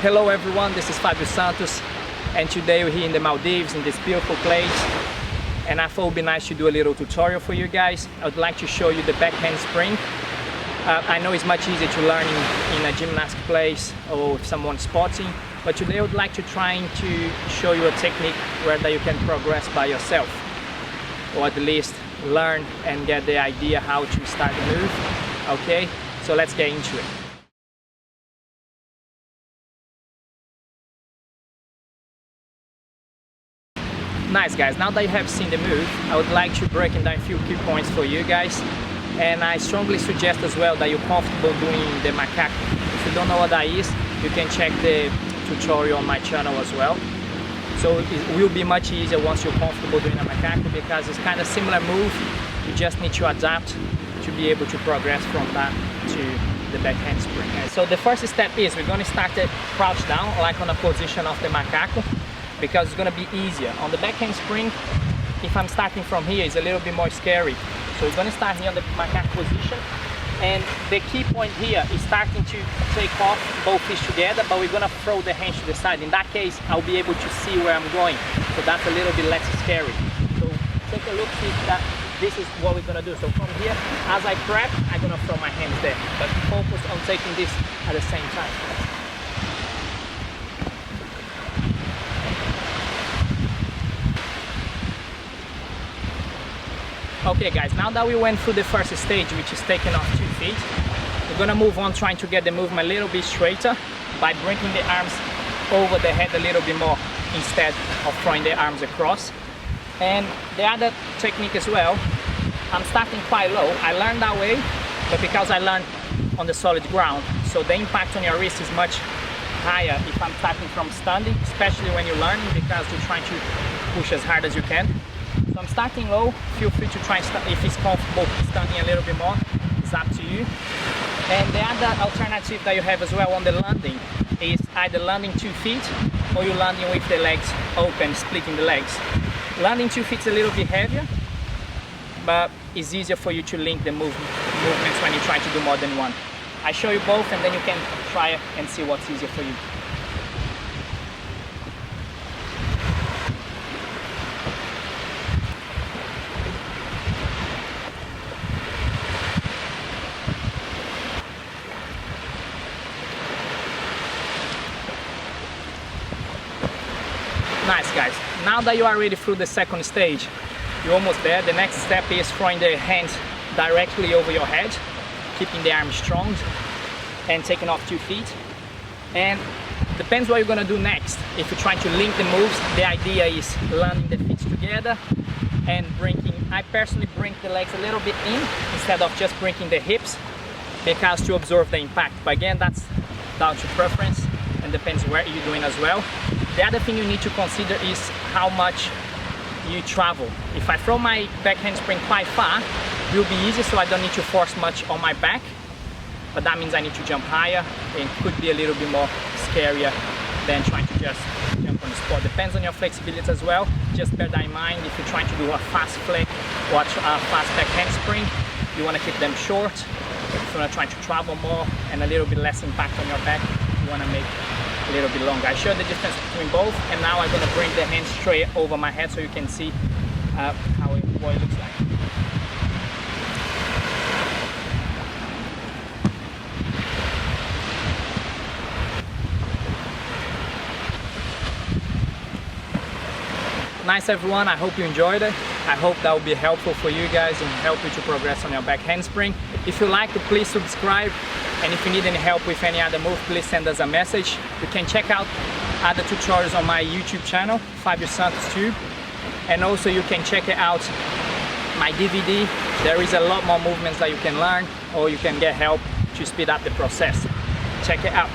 Hello everyone, this is Fabio Santos, and today we're here in the Maldives in this beautiful place, and I thought it would be nice to do a little tutorial for you guys. I would like to show you the back handspring. I know it's much easier to learn in a gymnastic place or if someone's spotting, but today I would like to try to show you a technique where that you can progress by yourself, or at least learn and get the idea how to start the move. Okay, so let's get into it. Nice guys, now that you have seen the move, I would like to break down a few key points for you guys, and I strongly suggest as well that you're comfortable doing the macaco. If you don't know what that is, you can check the tutorial on my channel as well. So it will be much easier once you're comfortable doing a macaco, because it's kind of similar move. You just need to adapt to be able to progress from that to the back handspring. So the first step is we're going to start it crouch down, like on a position of the macaco, because it's going to be easier. On the back handspring, if I'm starting from here, it's a little bit more scary. So we're going to start here on the macaco position, and the key point here is starting to take off both feet together, but we're going to throw the hands to the side. In that case, I'll be able to see where I'm going, so that's a little bit less scary. So take a look, see that this is what we're going to do. So from here, as I prep, I'm going to throw my hands there, but focus on taking this at the same time. Okay guys, now that we went through the first stage, which is taking off 2 feet, we're gonna move on trying to get the movement a little bit straighter by bringing the arms over the head a little bit more instead of throwing the arms across. And the other technique as well, I'm starting quite low. I learned that way, but because I learned on the solid ground, so the impact on your wrist is much higher if I'm starting from standing, especially when you're learning, because you're trying to push as hard as you can. So I'm starting low. Feel free to try and start, if it's comfortable, standing a little bit more. It's up to you. And the other alternative that you have as well on the landing is either landing 2 feet or you're landing with the legs open, splitting the legs. Landing 2 feet is a little bit heavier, but it's easier for you to link the movements when you try to do more than one. I show you both, and then you can try it and see what's easier for you. Nice guys, now that you are ready through the second stage, you're almost there. The next step is throwing the hands directly over your head, keeping the arms strong and taking off 2 feet. And depends what you're gonna do next. If you're trying to link the moves, the idea is landing the feet together and bringing, I personally bring the legs a little bit in instead of just bringing the hips, because to absorb the impact. But again, that's down to preference and depends where you're doing as well. The other thing you need to consider is how much you travel. If I throw my back handspring quite far, it will be easy, so I don't need to force much on my back, but that means I need to jump higher, and it could be a little bit more scarier than trying to just jump on the spot. Depends on your flexibility as well. Just bear that in mind. If you're trying to do a fast flick or a fast back handspring, you want to keep them short. If you want to try to travel more and a little bit less impact on your back, you want to make a little bit longer. I showed the difference between both, and now I'm going to bring the hands straight over my head so you can see what it looks like. Nice everyone, I hope you enjoyed it. I hope that will be helpful for you guys and help you to progress on your back handspring. If you like it, please subscribe. And if you need any help with any other move, please send us a message. You can check out other tutorials on my YouTube channel, Fabio Santos Tube. And also you can check out my DVD. There is a lot more movements that you can learn, or you can get help to speed up the process. Check it out.